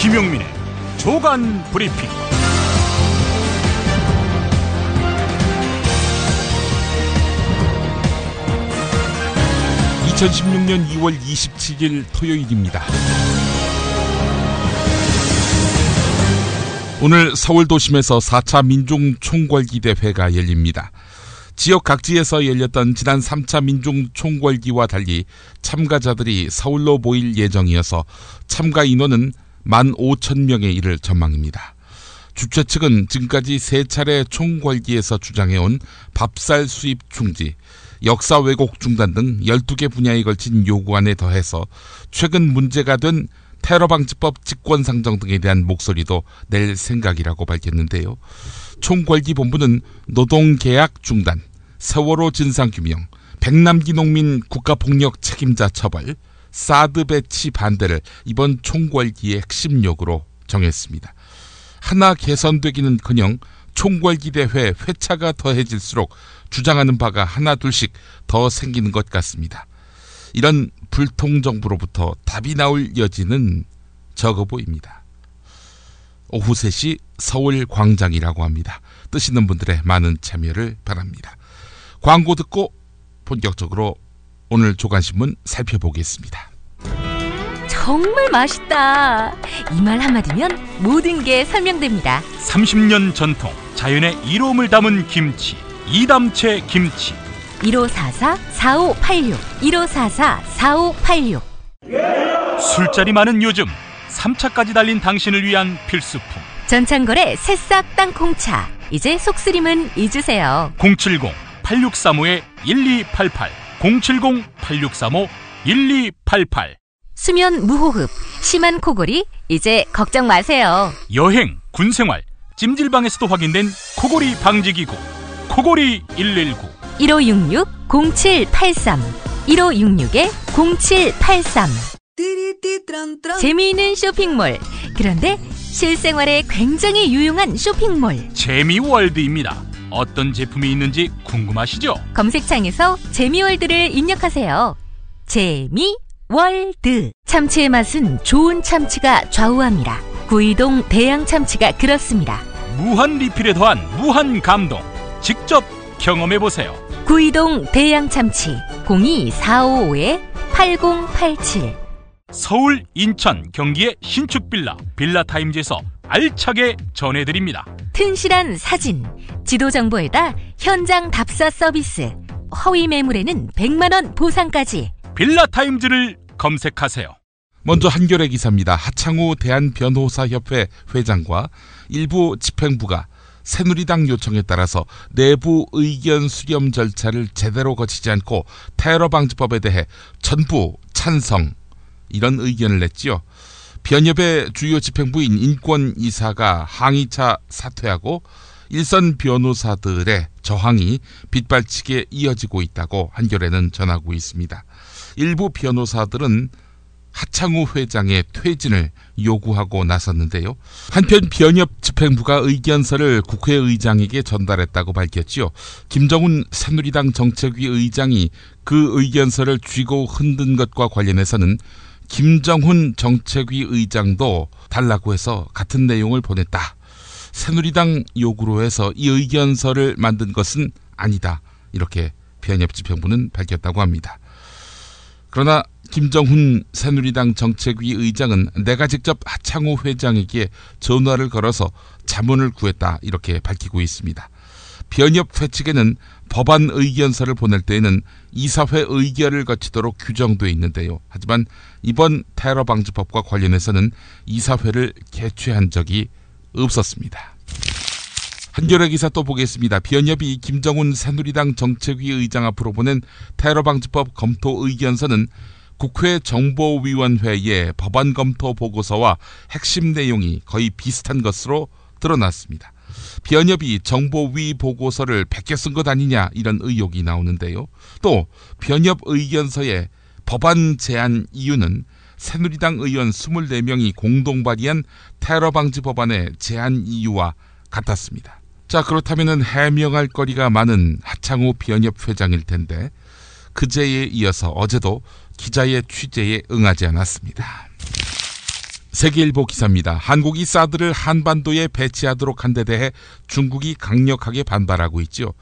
김용민의 조간 브리핑. 2016년 2월 27일 토요일입니다. 오늘 서울 도심에서 4차 민중총궐기대회가 열립니다. 지역 각지에서 열렸던 지난 3차 민중총궐기와 달리 참가자들이 서울로 모일 예정이어서 참가 인원은 15,000명에 이를 전망입니다. 주최 측은 지금까지 3차례 총궐기에서 주장해온 밥살 수입 중지, 역사 왜곡 중단 등 12개 분야에 걸친 요구안에 더해서 최근 문제가 된 테러방지법 직권상정 등에 대한 목소리도 낼 생각이라고 밝혔는데요. 총궐기 본부는 노동계약 중단, 세월호 진상규명, 백남기 농민 국가폭력 책임자 처벌, 사드 배치 반대를 이번 총궐기의 핵심 요구로 정했습니다. 하나 개선되기는커녕 총궐기대회 회차가 더해질수록 주장하는 바가 하나 둘씩 더 생기는 것 같습니다. 이런 불통정부로부터 답이 나올 여지는 적어 보입니다. 오후 3시 서울 광장이라고 합니다. 뜻 있는 분들의 많은 참여를 바랍니다. 광고 듣고 본격적으로 오늘 조간신문 살펴보겠습니다. 정말 맛있다. 이 말 한마디면 모든 게 설명됩니다. 30년 전통 자연의 이로움을 담은 김치, 이담채 김치. 1544-4586 1544-4586. 술자리 많은 요즘 3차까지 달린 당신을 위한 필수품 전창걸의 새싹 땅콩차. 이제 속쓰림은 잊으세요. 070-8635-1288 070-8635-1288. 수면 무호흡, 심한 코골이 이제 걱정 마세요. 여행, 군생활, 찜질방에서도 확인된 코골이 방지기구 코골이 119 1566-0783 1566-0783. 재미있는 쇼핑몰. 그런데 실생활에 굉장히 유용한 쇼핑몰. 재미월드입니다. 어떤 제품이 있는지 궁금하시죠? 검색창에서 재미월드를 입력하세요. 재미월드. 참치의 맛은 좋은 참치가 좌우합니다. 구이동 대양 참치가 그렇습니다. 무한 리필에 더한 무한 감동. 직접 경험해보세요. 구이동 대양 참치 02-455-8087. 서울, 인천, 경기의 신축 빌라 빌라타임즈에서 알차게 전해드립니다. 튼실한 사진, 지도 정보에다 현장 답사 서비스, 허위 매물에는 100만원 보상까지. 빌라타임즈를 검색하세요. 먼저 한겨레 기사입니다. 하창우 대한변호사협회 회장과 일부 집행부가 새누리당 요청에 따라서 내부 의견 수렴 절차를 제대로 거치지 않고 테러방지법에 대해 전부 찬성, 이런 의견을 냈지요. 변협의 주요 집행부인 인권이사가 항의차 사퇴하고 일선 변호사들의 저항이 빗발치게 이어지고 있다고 한겨레는 전하고 있습니다. 일부 변호사들은 하창우 회장의 퇴진을 요구하고 나섰는데요. 한편 변협 집행부가 의견서를 국회의장에게 전달했다고 밝혔지요. 김정은 새누리당 정책위 의장이 그 의견서를 쥐고 흔든 것과 관련해서는 김정훈 정책위 의장도 달라고 해서 같은 내용을 보냈다. 새누리당 요구로 해서 이 의견서를 만든 것은 아니다. 이렇게 변협 집행부는 밝혔다고 합니다. 그러나 김정훈 새누리당 정책위 의장은 내가 직접 하창우 회장에게 전화를 걸어서 자문을 구했다. 이렇게 밝히고 있습니다. 변협 회측에는 법안 의견서를 보낼 때에는 이사회 의결을 거치도록 규정되어 있는데요. 하지만 이번 테러방지법과 관련해서는 이사회를 개최한 적이 없었습니다. 한겨레 기사 또 보겠습니다. 변협이 김정훈 새누리당 정책위 의장 앞으로 보낸 테러방지법 검토 의견서는 국회 정보위원회의 법안 검토 보고서와 핵심 내용이 거의 비슷한 것으로 드러났습니다. 변협이 정보위 보고서를 베껴 쓴 것 아니냐, 이런 의혹이 나오는데요. 또 변협 의견서의 법안 제안 이유는 새누리당 의원 24명이 공동 발의한 테러방지 법안의 제안 이유와 같았습니다. 자, 그렇다면 해명할 거리가 많은 하창우 변협 회장일 텐데 그제에 이어서 어제도 기자의 취재에 응하지 않았습니다. 세계일보 기사입니다. 한국이 사드를 한반도에 배치하도록 한 데 대해 중국이 강력하게 반발하고 있죠.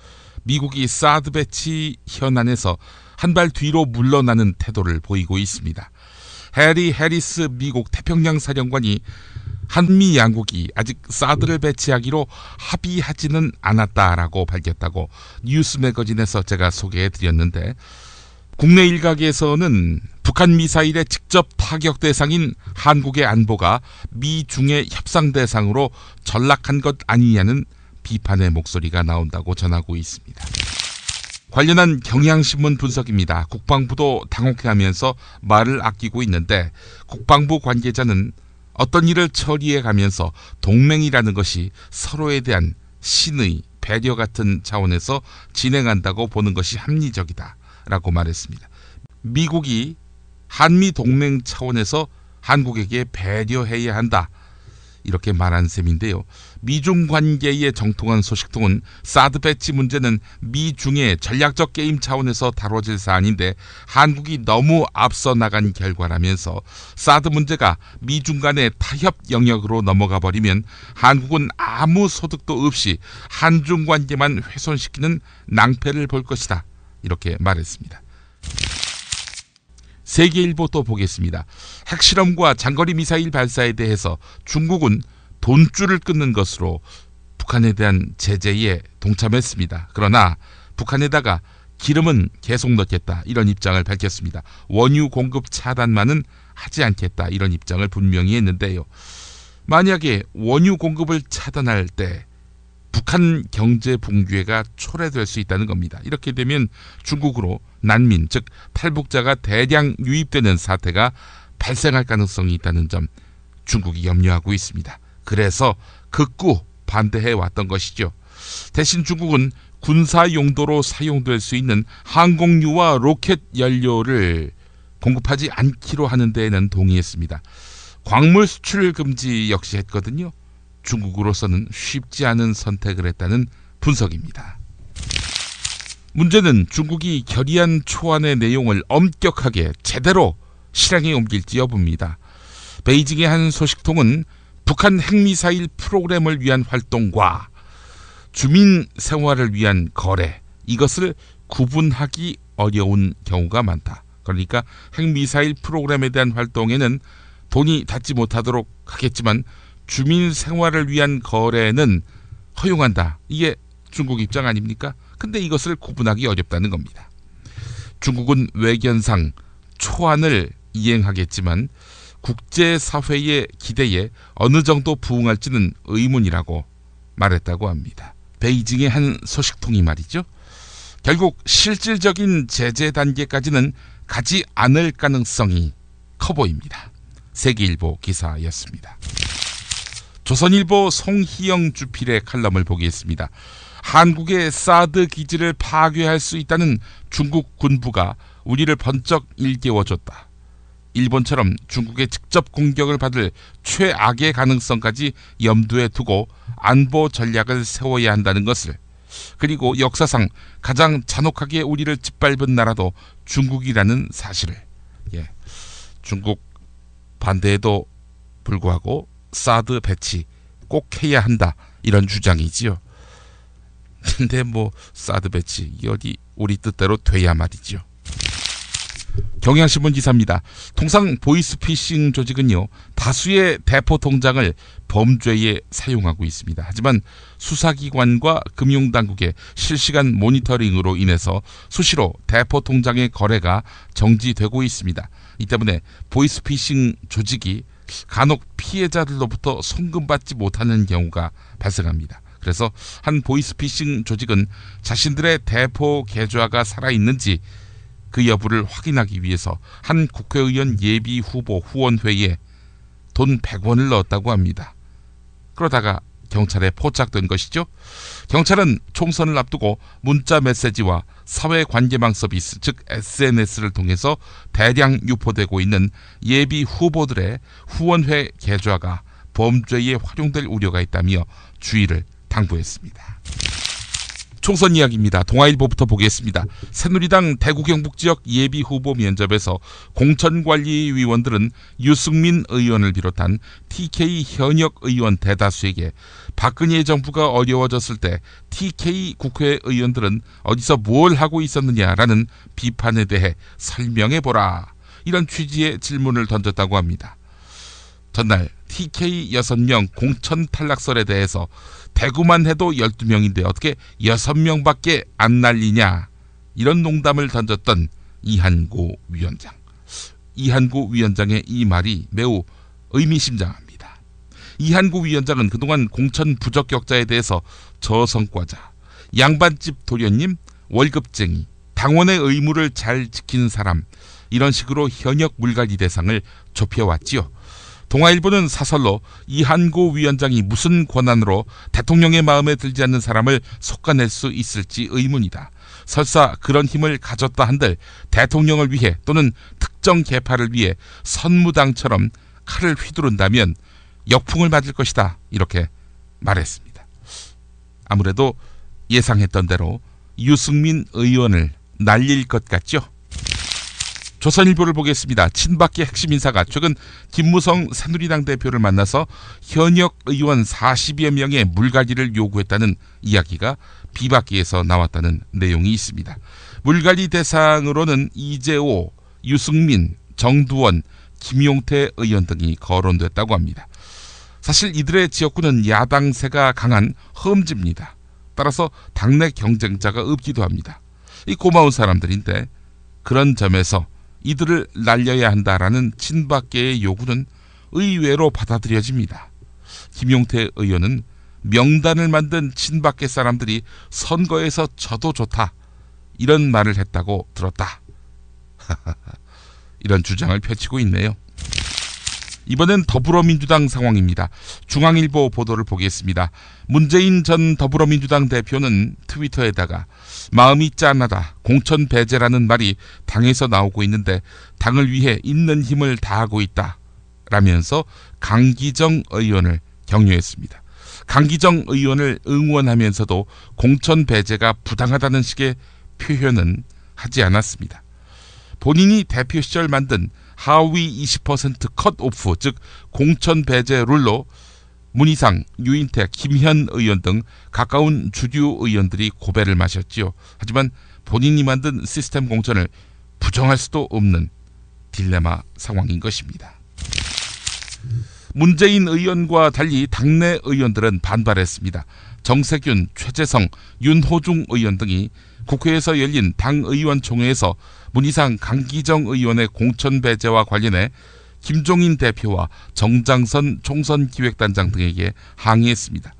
미국이 사드 배치 현안에서 한 발 뒤로 물러나는 태도를 보이고 있습니다. 해리 해리스 미국 태평양 사령관이 한미 양국이 아직 사드를 배치하기로 합의하지는 않았다라고 밝혔다고 뉴스 매거진에서 제가 소개해드렸는데, 국내 일각에서는 북한 미사일의 직접 타격 대상인 한국의 안보가 미중의 협상 대상으로 전락한 것 아니냐는 비판의 목소리가 나온다고 전하고 있습니다. 관련한 경향신문 분석입니다. 국방부도 당혹해하면서 말을 아끼고 있는데, 국방부 관계자는 어떤 일을 처리해 가면서 동맹이라는 것이 서로에 대한 신의, 배려 같은 차원에서 진행한다고 보는 것이 합리적이다 라고 말했습니다. 미국이 한미 동맹 차원에서 한국에게 배려해야 한다, 이렇게 말한 셈인데요. 미중 관계의 정통한 소식통은 사드 배치 문제는 미중의 전략적 게임 차원에서 다뤄질 사안인데 한국이 너무 앞서 나간 결과라면서 사드 문제가 미중 간의 타협 영역으로 넘어가 버리면 한국은 아무 소득도 없이 한중 관계만 훼손시키는 낭패를 볼 것이다, 이렇게 말했습니다. 세계일보 또 보겠습니다. 핵실험과 장거리 미사일 발사에 대해서 중국은 돈줄을 끊는 것으로 북한에 대한 제재에 동참했습니다. 그러나 북한에다가 기름은 계속 넣겠다, 이런 입장을 밝혔습니다. 원유 공급 차단만은 하지 않겠다, 이런 입장을 분명히 했는데요. 만약에 원유 공급을 차단할 때 북한 경제 붕괴가 초래될 수 있다는 겁니다. 이렇게 되면 중국으로 난민, 즉 탈북자가 대량 유입되는 사태가 발생할 가능성이 있다는 점 중국이 염려하고 있습니다. 그래서 극구 반대해 왔던 것이죠. 대신 중국은 군사 용도로 사용될 수 있는 항공유와 로켓 연료를 공급하지 않기로 하는 데에는 동의했습니다. 광물 수출 금지 역시 했거든요. 중국으로서는 쉽지 않은 선택을 했다는 분석입니다. 문제는 중국이 결의안 초안의 내용을 엄격하게 제대로 실행에 옮길지 여부입니다. 베이징의 한 소식통은 북한 핵미사일 프로그램을 위한 활동과 주민 생활을 위한 거래, 이것을 구분하기 어려운 경우가 많다. 그러니까 핵미사일 프로그램에 대한 활동에는 돈이 닿지 못하도록 하겠지만 주민 생활을 위한 거래는 허용한다. 이게 중국 입장 아닙니까? 근데 이것을 구분하기 어렵다는 겁니다. 중국은 외견상 초안을 이행하겠지만 국제사회의 기대에 어느 정도 부응할지는 의문이라고 말했다고 합니다. 베이징의 한 소식통이 말이죠. 결국 실질적인 제재 단계까지는 가지 않을 가능성이 커 보입니다. 세계일보 기사였습니다. 조선일보 송희영 주필의 칼럼을 보겠습니다. 한국의 사드 기지를 파괴할 수 있다는 중국 군부가 우리를 번쩍 일깨워줬다. 일본처럼 중국의 직접 공격을 받을 최악의 가능성까지 염두에 두고 안보 전략을 세워야 한다는 것을, 그리고 역사상 가장 잔혹하게 우리를 짓밟은 나라도 중국이라는 사실을, 중국 반대에도 불구하고 사드 배치 꼭 해야 한다, 이런 주장이지요. 근데 사드 배치 이게 어디 우리 뜻대로 돼야 말이죠. 경향신문 기사입니다. 통상 보이스피싱 조직은요, 다수의 대포 통장을 범죄에 사용하고 있습니다. 하지만 수사기관과 금융당국의 실시간 모니터링으로 인해서 수시로 대포 통장의 거래가 정지되고 있습니다. 이 때문에 보이스피싱 조직이 간혹 피해자들로부터 송금받지 못하는 경우가 발생합니다. 그래서 한 보이스피싱 조직은 자신들의 대포 계좌가 살아있는지 그 여부를 확인하기 위해서 한 국회의원 예비 후보 후원회에 돈 100원을 넣었다고 합니다. 그러다가 경찰에 포착된 것이죠. 경찰은 총선을 앞두고 문자 메시지와 사회관계망 서비스, 즉 SNS를 통해서 대량 유포되고 있는 예비 후보들의 후원회 계좌가 범죄에 활용될 우려가 있다며 주의를 당부했습니다. 총선 이야기입니다. 동아일보부터 보겠습니다. 새누리당 대구 경북 지역 예비 후보 면접에서 공천관리위원들은 유승민 의원을 비롯한 TK 현역 의원 대다수에게 박근혜 정부가 어려워졌을 때 TK 국회의원들은 어디서 뭘 하고 있었느냐라는 비판에 대해 설명해보라, 이런 취지의 질문을 던졌다고 합니다. 전날 TK 6명 공천 탈락설에 대해서 대구만 해도 12명인데 어떻게 6명밖에 안 날리냐, 이런 농담을 던졌던 이한구 위원장. 이한구 위원장의 이 말이 매우 의미심장합니다. 이한구 위원장은 그동안 공천 부적격자에 대해서 저성과자, 양반집 도련님, 월급쟁이, 당원의 의무를 잘 지키는 사람, 이런 식으로 현역 물갈이 대상을 좁혀왔지요. 동아일보는 사설로 이한구 위원장이 무슨 권한으로 대통령의 마음에 들지 않는 사람을 솎아낼 수 있을지 의문이다. 설사 그런 힘을 가졌다 한들 대통령을 위해 또는 특정 계파를 위해 선무당처럼 칼을 휘두른다면 역풍을 맞을 것이다, 이렇게 말했습니다. 아무래도 예상했던 대로 유승민 의원을 날릴 것 같죠. 조선일보를 보겠습니다. 친박계 핵심 인사가 최근 김무성 새누리당 대표를 만나서 현역 의원 40여 명의 물갈이를 요구했다는 이야기가 비박계에서 나왔다는 내용이 있습니다. 물갈이 대상으로는 이재호, 유승민, 정두원, 김용태 의원 등이 거론됐다고 합니다. 사실 이들의 지역구는 야당세가 강한 험지입니다. 따라서 당내 경쟁자가 없기도 합니다. 이 고마운 사람들인데 그런 점에서 이들을 날려야 한다라는 친박계의 요구는 의외로 받아들여집니다. 김용태 의원은 명단을 만든 친박계 사람들이 선거에서 져도 좋다, 이런 말을 했다고 들었다. 이런 주장을 펼치고 있네요. 이번엔 더불어민주당 상황입니다. 중앙일보 보도를 보겠습니다. 문재인 전 더불어민주당 대표는 트위터에다가 마음이 짠하다, 공천 배제라는 말이 당에서 나오고 있는데 당을 위해 있는 힘을 다하고 있다 라면서 강기정 의원을 격려했습니다. 강기정 의원을 응원하면서도 공천 배제가 부당하다는 식의 표현은 하지 않았습니다. 본인이 대표 시절 만든 하위 20% 컷오프, 즉 공천 배제 룰로 문희상, 유인택, 김현 의원 등 가까운 주류 의원들이 고배를 마셨지요. 하지만 본인이 만든 시스템 공천을 부정할 수도 없는 딜레마 상황인 것입니다. 문재인 의원과 달리 당내 의원들은 반발했습니다. 정세균, 최재성, 윤호중 의원 등이 국회에서 열린 당의원총회에서 문희상, 강기정 의원의 공천 배제와 관련해 김종인 대표와 정장선 총선기획단장 등에게 항의했습니다.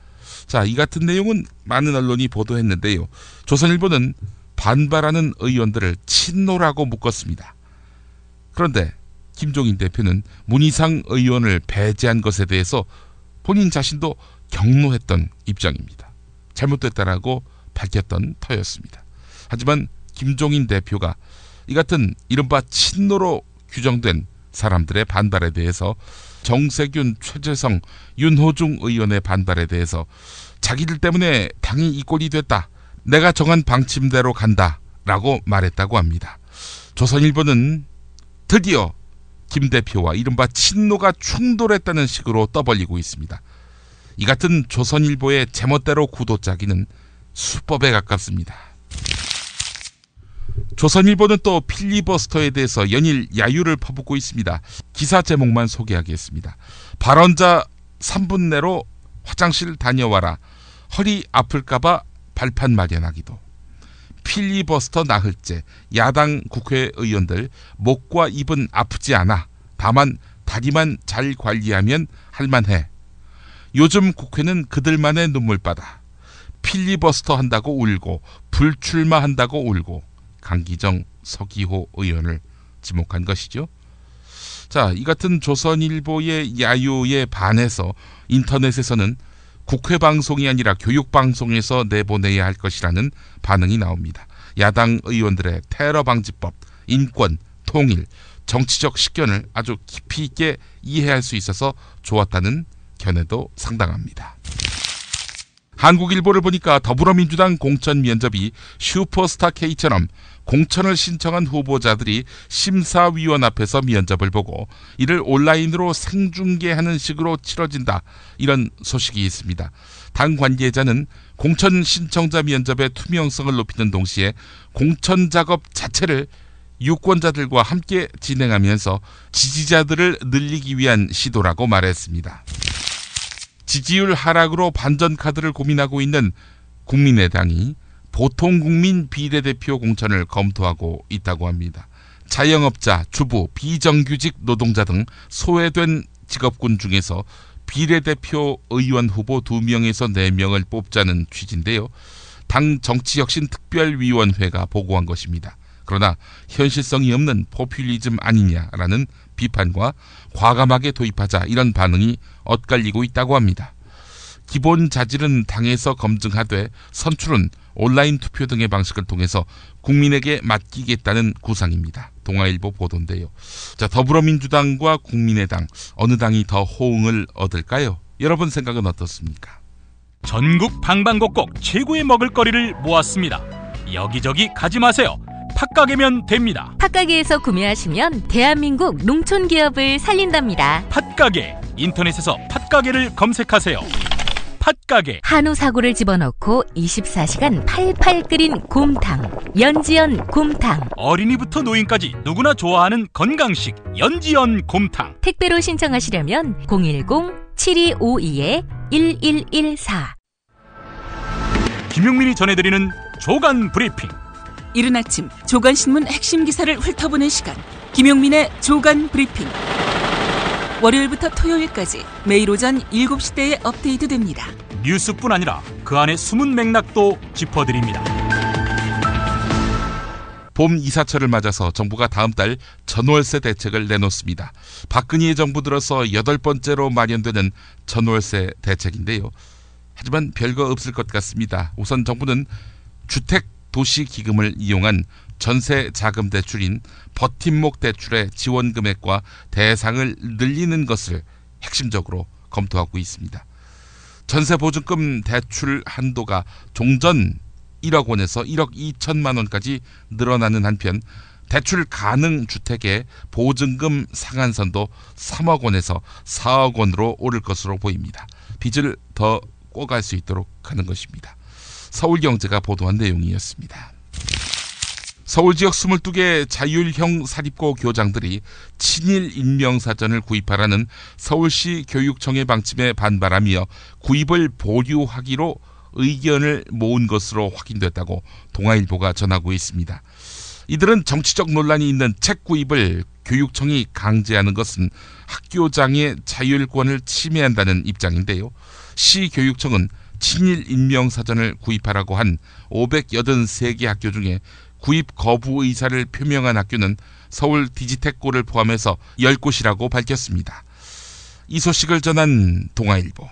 자, 이 같은 내용은 많은 언론이 보도했는데요. 조선일보는 반발하는 의원들을 친노라고 묶었습니다. 그런데 김종인 대표는 문희상 의원을 배제한 것에 대해서 본인 자신도 격노했던 입장입니다. 잘못됐다라고 밝혔던 터였습니다. 하지만 김종인 대표가 이 같은 이른바 친노로 규정된 사람들의 반발에 대해서 정세균, 최재성, 윤호중 의원의 반발에 대해서 자기들 때문에 당이 이 꼴이 됐다, 내가 정한 방침대로 간다 라고 말했다고 합니다. 조선일보는 드디어 김 대표와 이른바 친노가 충돌했다는 식으로 떠벌리고 있습니다. 이 같은 조선일보의 제멋대로 구도 짜기는 수법에 가깝습니다. 조선일보는 또 필리버스터에 대해서 연일 야유를 퍼붓고 있습니다. 기사 제목만 소개하겠습니다. 발언자 3분 내로 화장실 다녀와라. 허리 아플까봐 발판 마련하기도. 필리버스터 나흘째. 야당 국회의원들 목과 입은 아프지 않아. 다만 다리만 잘 관리하면 할만해. 요즘 국회는 그들만의 눈물바다. 필리버스터 한다고 울고 불출마한다고 울고. 강기정, 서기호 의원을 지목한 것이죠. 자, 이 같은 조선일보의 야유에 반해서 인터넷에서는 국회 방송이 아니라 교육 방송에서 내보내야 할 것이라는 반응이 나옵니다. 야당 의원들의 테러 방지법, 인권, 통일, 정치적 식견을 아주 깊이 있게 이해할 수 있어서 좋았다는 견해도 상당합니다. 한국일보를 보니까 더불어민주당 공천 면접이 슈퍼스타 K처럼 공천을 신청한 후보자들이 심사위원 앞에서 면접을 보고 이를 온라인으로 생중계하는 식으로 치러진다. 이런 소식이 있습니다. 당 관계자는 공천 신청자 면접의 투명성을 높이는 동시에 공천 작업 자체를 유권자들과 함께 진행하면서 지지자들을 늘리기 위한 시도라고 말했습니다. 지지율 하락으로 반전 카드를 고민하고 있는 국민의당이 보통국민 비례대표 공천을 검토하고 있다고 합니다. 자영업자, 주부, 비정규직 노동자 등 소외된 직업군 중에서 비례대표 의원 후보 2명에서 4명을 뽑자는 취지인데요. 당 정치혁신특별위원회가 보고한 것입니다. 그러나 현실성이 없는 포퓰리즘 아니냐라는 비판과 과감하게 도입하자 이런 반응이 엇갈리고 있다고 합니다. 기본 자질은 당에서 검증하되 선출은 온라인 투표 등의 방식을 통해서 국민에게 맡기겠다는 구상입니다. 동아일보 보도인데요. 자, 더불어민주당과 국민의당 어느 당이 더 호응을 얻을까요? 여러분 생각은 어떻습니까? 전국 방방곡곡 최고의 먹을거리를 모았습니다. 여기저기 가지 마세요. 팥가게면 됩니다. 팥가게에서 구매하시면 대한민국 농촌 기업을 살린답니다. 팥가게, 인터넷에서 팥가게를 검색하세요. 팥가게. 한우 사고를 집어넣고 24시간 팔팔 끓인 곰탕, 연지연 곰탕. 어린이부터 노인까지 누구나 좋아하는 건강식 연지연 곰탕. 택배로 신청하시려면 010-7252-1114. 김용민이 전해드리는 조간 브리핑. 이른 아침 조간신문 핵심 기사를 훑어보는 시간, 김용민의 조간 브리핑. 월요일부터 토요일까지 매일 오전 7시대에 업데이트됩니다. 뉴스뿐 아니라 그 안에 숨은 맥락도 짚어드립니다. 봄 이사철을 맞아서 정부가 다음 달 전월세 대책을 내놓습니다. 박근혜 정부 들어서 8번째로 마련되는 전월세 대책인데요. 하지만 별거 없을 것 같습니다. 우선 정부는 주택도시기금을 이용한 전세 자금 대출인 버팀목 대출의 지원 금액과 대상을 늘리는 것을 핵심적으로 검토하고 있습니다. 전세 보증금 대출 한도가 종전 1억 원에서 1억 2천만 원까지 늘어나는 한편 대출 가능 주택의 보증금 상한선도 3억 원에서 4억 원으로 오를 것으로 보입니다. 빚을 더 꿔갈 수 있도록 하는 것입니다. 서울경제가 보도한 내용이었습니다. 서울 지역 22개 자율형 사립고 교장들이 친일 인명사전을 구입하라는 서울시 교육청의 방침에 반발하며 구입을 보류하기로 의견을 모은 것으로 확인됐다고 동아일보가 전하고 있습니다. 이들은 정치적 논란이 있는 책 구입을 교육청이 강제하는 것은 학교장의 자율권을 침해한다는 입장인데요. 시 교육청은 친일 인명사전을 구입하라고 한 583개 학교 중에 구입 거부 의사를 표명한 학교는 서울 디지텍고를 포함해서 10곳이라고 밝혔습니다. 이 소식을 전한 동아일보.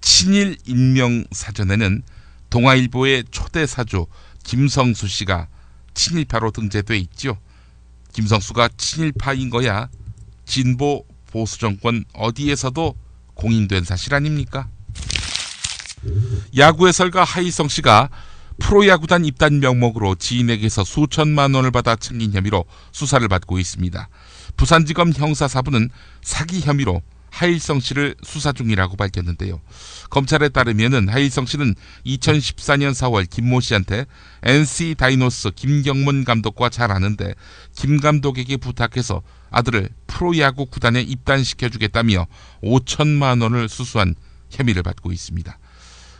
친일 인명사전에는 동아일보의 초대 사주 김성수 씨가 친일파로 등재돼 있죠. 김성수가 친일파인 거야 진보 보수 정권 어디에서도 공인된 사실 아닙니까? 야구 해설가 하희성 씨가 프로야구단 입단 명목으로 지인에게서 수천만 원을 받아 챙긴 혐의로 수사를 받고 있습니다. 부산지검 형사4부는 사기 혐의로 하일성 씨를 수사 중이라고 밝혔는데요. 검찰에 따르면 하일성 씨는 2014년 4월 김모 씨한테 NC 다이노스 김경문 감독과 잘 아는데 김 감독에게 부탁해서 아들을 프로야구 구단에 입단시켜주겠다며 5천만 원을 수수한 혐의를 받고 있습니다.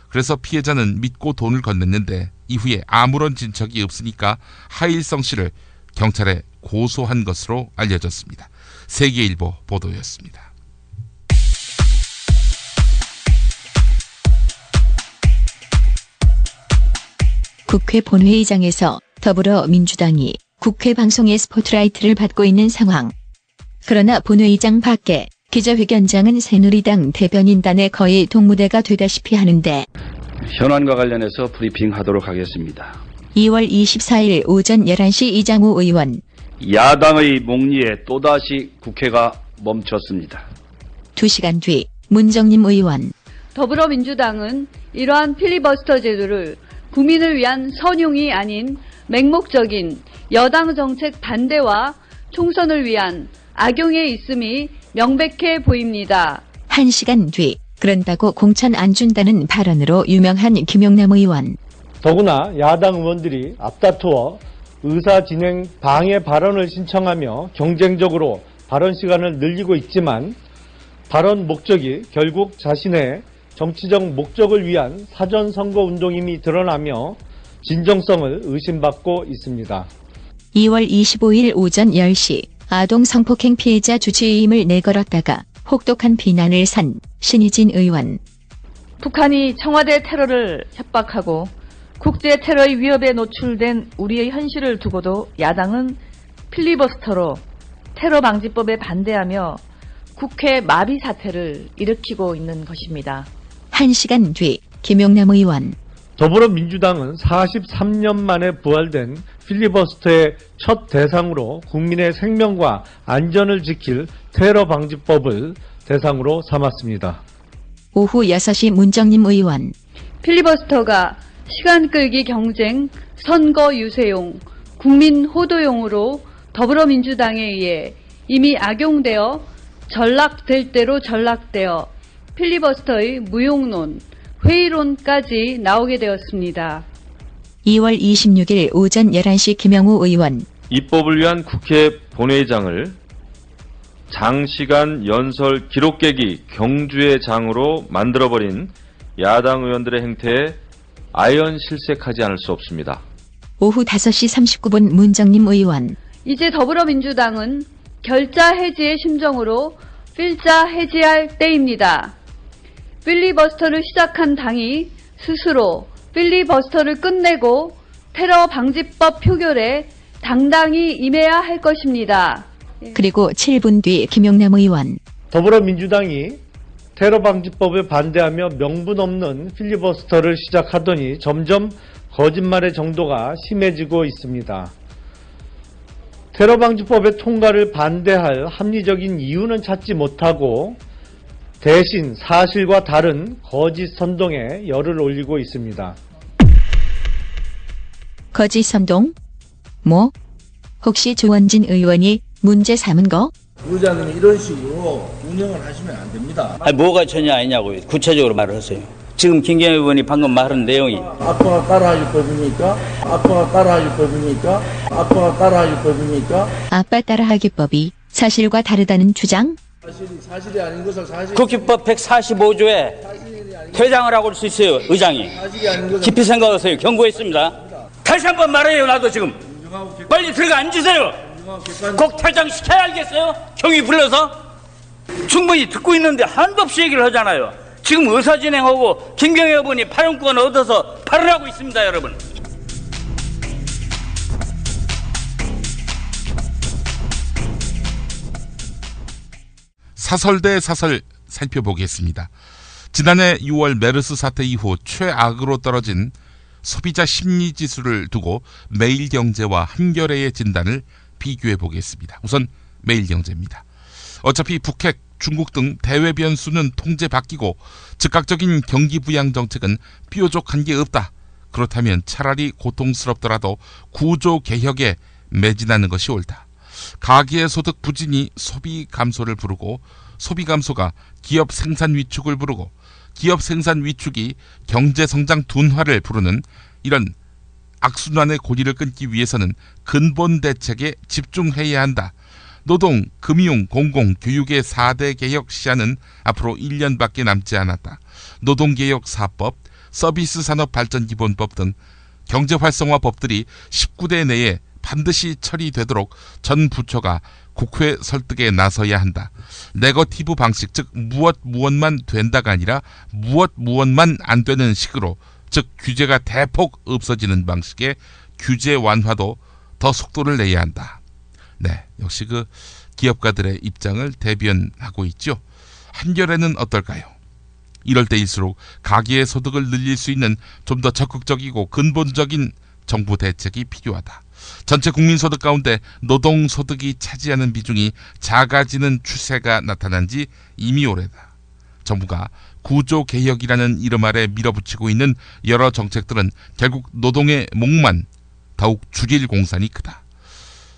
그래서 피해자는 믿고 돈을 건넸는데 이후에 아무런 진척이 없으니까 하일성 씨를 경찰에 고소한 것으로 알려졌습니다. 세계일보 보도였습니다. 국회 본회의장에서 더불어민주당이 국회 방송의 스포트라이트를 받고 있는 상황. 그러나 본회의장 밖에 기자회견장은 새누리당 대변인단의 거의 동무대가 되다시피 하는데 현안과 관련해서 브리핑하도록 하겠습니다. 2월 24일 오전 11시 이장우 의원. 야당의 목리에 또다시 국회가 멈췄습니다. 2시간 뒤 문정림 의원. 더불어민주당은 이러한 필리버스터 제도를 국민을 위한 선용이 아닌 맹목적인 여당 정책 반대와 총선을 위한 악용에 있음이 명백해 보입니다. 1시간 뒤, 그런다고 공천 안 준다는 발언으로 유명한 김용남 의원. 더구나 야당 의원들이 앞다투어 의사 진행 방해 발언을 신청하며 경쟁적으로 발언 시간을 늘리고 있지만 발언 목적이 결국 자신의 정치적 목적을 위한 사전선거 운동임이 드러나며 진정성을 의심받고 있습니다. 2월 25일 오전 10시 아동 성폭행 피해자 주치의임을 내걸었다가 혹독한 비난을 산 신희진 의원. 북한이 청와대 테러를 협박하고 국제 테러의 위협에 노출된 우리의 현실을 두고도 야당은 필리버스터로 테러 방지법에 반대하며 국회 마비 사태를 일으키고 있는 것입니다. 1시간 뒤 김용남 의원. 더불어민주당은 43년 만에 부활된 필리버스터의 첫 대상으로 국민의 생명과 안전을 지킬 테러 방지법을 대상으로 삼았습니다. 오후 6시 문정님 의원. 필리버스터가 시간 끌기 경쟁, 선거 유세용, 국민 호도용으로 더불어민주당에 의해 이미 악용되어 전락될 대로 전락되어 필리버스터의 무용론, 회의론까지 나오게 되었습니다. 2월 26일 오전 11시 김영우 의원. 입법을 위한 국회 본회의장을 장시간 연설 기록 깨기 경주의 장으로 만들어버린 야당 의원들의 행태에 아연실색하지 않을 수 없습니다. 오후 5시 39분 문정님 의원. 이제 더불어민주당은 결자 해지의 심정으로 필자 해지할 때입니다. 필리버스터를 시작한 당이 스스로 필리버스터를 끝내고 테러 방지법 표결에 당당히 임해야 할 것입니다. 그리고 7분 뒤 김용남 의원. 더불어민주당이 테러 방지법에 반대하며 명분 없는 필리버스터를 시작하더니 점점 거짓말의 정도가 심해지고 있습니다. 테러 방지법의 통과를 반대할 합리적인 이유는 찾지 못하고 대신 사실과 다른 거짓 선동에 열을 올리고 있습니다. 거짓 선동? 뭐? 혹시 조원진 의원이 문제 삼은 거? 의장님이 이런 식으로 운영을 하시면 안 됩니다. 아니, 뭐가 전혀 아니냐고요. 구체적으로 말을 하세요. 지금 김경애 의원이 방금 말한 내용이. 아빠가 따라하실 법입니까? 아빠가 따라하실 법입니까? 아빠가 따라하실 법입니까? 아빠 따라하기법이 사실과 다르다는 주장? 사실이 아닌 것을 사실. 국회법 145조에 퇴장을 하고 올 수 있어요, 의장이. 깊이 생각하세요. 경고했습니다. 다시 한번 말해요, 나도 지금. 빨리 들어가 앉으세요. 꼭 퇴장시켜야 알겠어요? 경위 불러서? 충분히 듣고 있는데 한도 없이 얘기를 하잖아요. 지금 의사 진행하고 김경애 의원이 발언권 얻어서 발언하고 있습니다, 여러분. 사설 대 사설 살펴보겠습니다. 지난해 6월 메르스 사태 이후 최악으로 떨어진 소비자 심리지수를 두고 매일경제와 한겨레의 진단을 비교해 보겠습니다. 우선 매일경제입니다. 어차피 북핵, 중국 등 대외 변수는 통제 바뀌고 즉각적인 경기 부양 정책은 뾰족한 게 없다. 그렇다면 차라리 고통스럽더라도 구조 개혁에 매진하는 것이 옳다. 가계의 소득 부진이 소비 감소를 부르고 소비 감소가 기업 생산 위축을 부르고 기업 생산 위축이 경제 성장 둔화를 부르는 이런 악순환의 고리를 끊기 위해서는 근본 대책에 집중해야 한다. 노동, 금융, 공공, 교육의 4대 개혁 시한은 앞으로 1년밖에 남지 않았다. 노동개혁 4법, 서비스산업발전기본법 등 경제활성화법들이 19대 내에 반드시 처리되도록 전 부처가 국회 설득에 나서야 한다. 네거티브 방식, 즉 무엇만 된다가 아니라 무엇만 안 되는 식으로, 즉 규제가 대폭 없어지는 방식의 규제 완화도 더 속도를 내야 한다. 네, 역시 그 기업가들의 입장을 대변하고 있죠. 한겨레는 어떨까요? 이럴 때일수록 가계의 소득을 늘릴 수 있는 좀 더 적극적이고 근본적인 정부 대책이 필요하다. 전체 국민소득 가운데 노동소득이 차지하는 비중이 작아지는 추세가 나타난 지 이미 오래다. 정부가 구조개혁이라는 이름 아래 밀어붙이고 있는 여러 정책들은 결국 노동의 몫만 더욱 줄일 공산이 크다.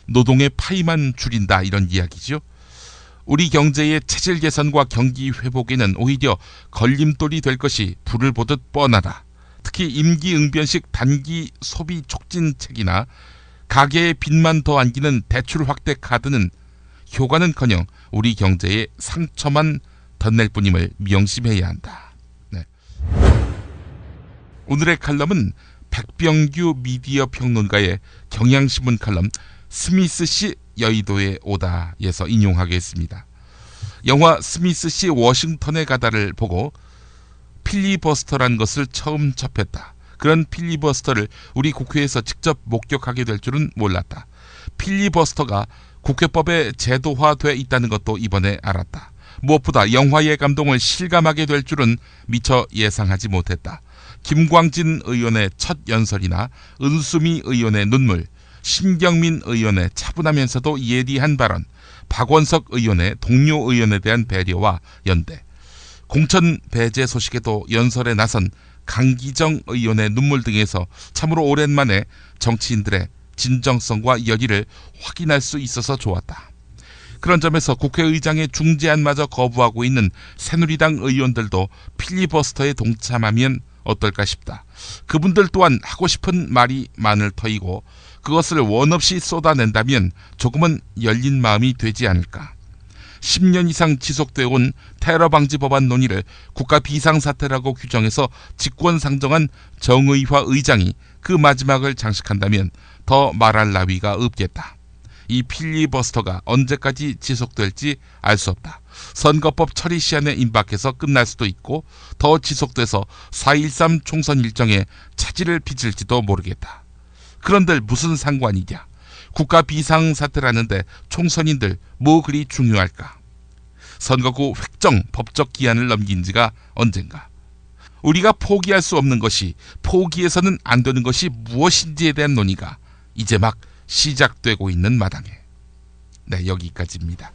노동의 파이만 줄인다, 이런 이야기죠. 우리 경제의 체질 개선과 경기 회복에는 오히려 걸림돌이 될 것이 불을 보듯 뻔하다. 특히 임기응변식 단기 소비 촉진책이나 가계의 빚만 더 안기는 대출 확대 카드는 효과는커녕 우리 경제에 상처만 덧낼 뿐임을 명심해야 한다. 네. 오늘의 칼럼은 백병규 미디어 평론가의 경향신문 칼럼 스미스씨 여의도에 오다에서 인용하겠습니다. 영화 스미스씨 워싱턴에 가다를 보고 필리버스터란 것을 처음 접했다. 그런 필리버스터를 우리 국회에서 직접 목격하게 될 줄은 몰랐다. 필리버스터가 국회법에 제도화돼 있다는 것도 이번에 알았다. 무엇보다 영화의 감동을 실감하게 될 줄은 미처 예상하지 못했다. 김광진 의원의 첫 연설이나 은수미 의원의 눈물, 신경민 의원의 차분하면서도 예리한 발언, 박원석 의원의 동료 의원에 대한 배려와 연대, 공천 배제 소식에도 연설에 나선 강기정 의원의 눈물 등에서 참으로 오랜만에 정치인들의 진정성과 열의를 확인할 수 있어서 좋았다. 그런 점에서 국회의장의 중재안마저 거부하고 있는 새누리당 의원들도 필리버스터에 동참하면 어떨까 싶다. 그분들 또한 하고 싶은 말이 많을 터이고 그것을 원없이 쏟아낸다면 조금은 열린 마음이 되지 않을까. 10년 이상 지속되어 온 테러 방지 법안 논의를 국가 비상사태라고 규정해서 직권 상정한 정의화 의장이 그 마지막을 장식한다면 더 말할 나위가 없겠다. 이 필리버스터가 언제까지 지속될지 알 수 없다. 선거법 처리 시한에 임박해서 끝날 수도 있고 더 지속돼서 4.13 총선 일정에 차질을 빚을지도 모르겠다. 그런들 무슨 상관이냐. 국가 비상사태라는데 총선인들 뭐 그리 중요할까. 선거구 획정 법적 기한을 넘긴 지가 언젠가. 우리가 포기할 수 없는 것이, 포기해서는 안 되는 것이 무엇인지에 대한 논의가 이제 막 시작되고 있는 마당에. 네, 여기까지입니다.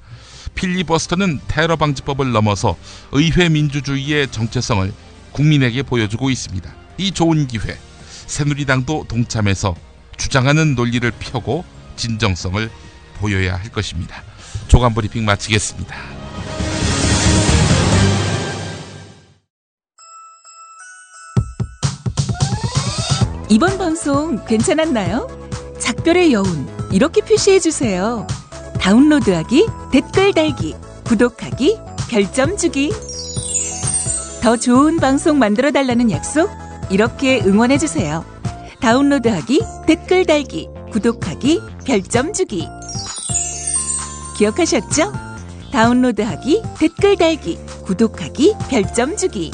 필리버스터는 테러 방지법을 넘어서 의회 민주주의의 정체성을 국민에게 보여주고 있습니다. 이 좋은 기회, 새누리당도 동참해서 주장하는 논리를 펴고 진정성을 보여야 할 것입니다. 조간 브리핑 마치겠습니다. 이번 방송 괜찮았나요? 작별의 여운, 이렇게 표시해주세요. 다운로드하기, 댓글 달기, 구독하기, 별점 주기. 더 좋은 방송 만들어달라는 약속, 이렇게 응원해주세요. 다운로드하기, 댓글 달기, 구독하기, 별점 주기. 기억하셨죠? 다운로드하기, 댓글 달기, 구독하기, 별점 주기.